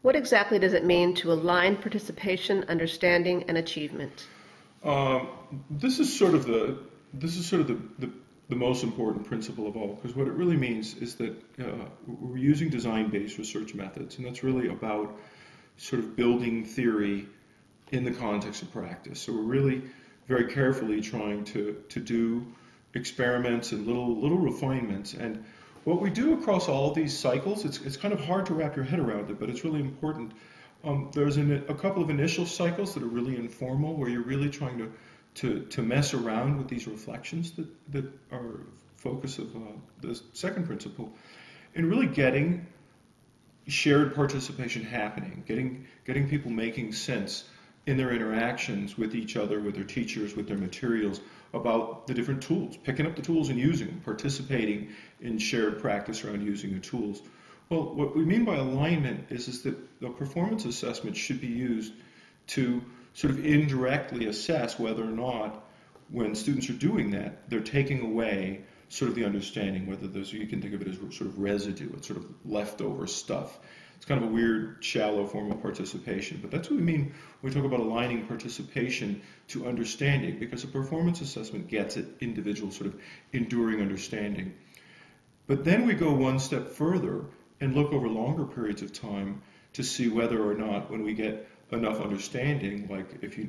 What exactly does it mean to align participation, understanding, and achievement? Um, this is sort of the most important principle of all, because what it really means is that we're using design-based research methods, and that's really about sort of building theory in the context of practice. So we're really very carefully trying to do experiments and little refinements. And what we do across all of these cycles, it's kind of hard to wrap your head around it, but it's really important. There's a couple of initial cycles that are really informal, where you're really trying to mess around with these reflections that are focus of the second principle, and really getting shared participation happening, getting people making sense in their interactions with each other, with their teachers, with their materials, about the different tools, picking up the tools and using them, participating in shared practice around using the tools. Well, what we mean by alignment is that the performance assessment should be used to sort of indirectly assess whether or not, when students are doing that, they're taking away sort of the understanding, whether there's, you can think of it as sort of residue, it's sort of leftover stuff. It's kind of a weird, shallow form of participation, but that's what we mean when we talk about aligning participation to understanding, because a performance assessment gets at individual sort of enduring understanding. But then we go one step further and look over longer periods of time to see whether or not, when we get enough understanding, like if you,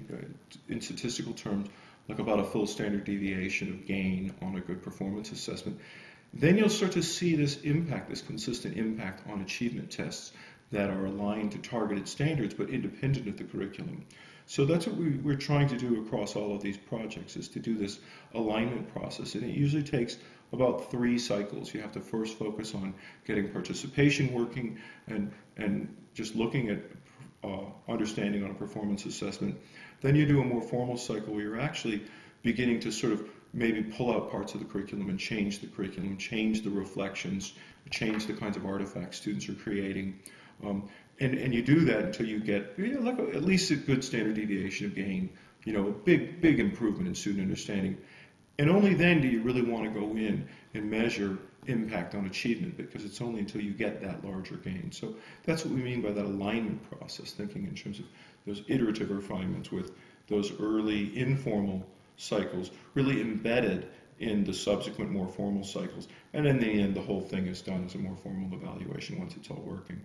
in statistical terms, like about a full standard deviation of gain on a good performance assessment, then you'll start to see this impact, this consistent impact on achievement tests that are aligned to targeted standards but independent of the curriculum. So that's what we're trying to do across all of these projects, is to do this alignment process. And it usually takes about 3 cycles. You have to first focus on getting participation working and just looking at understanding on a performance assessment. Then you do a more formal cycle where you're actually beginning to sort of maybe pull out parts of the curriculum and change the curriculum, change the reflections, change the kinds of artifacts students are creating. And you do that until you get like at least a good standard deviation of gain, a big improvement in student understanding. And only then do you really want to go in and measure impact on achievement, because it's only until you get that larger gain. So that's what we mean by that alignment process, thinking in terms of those iterative refinements with those early informal cycles really embedded in the subsequent more formal cycles. And in the end, the whole thing is done as a more formal evaluation once it's all working.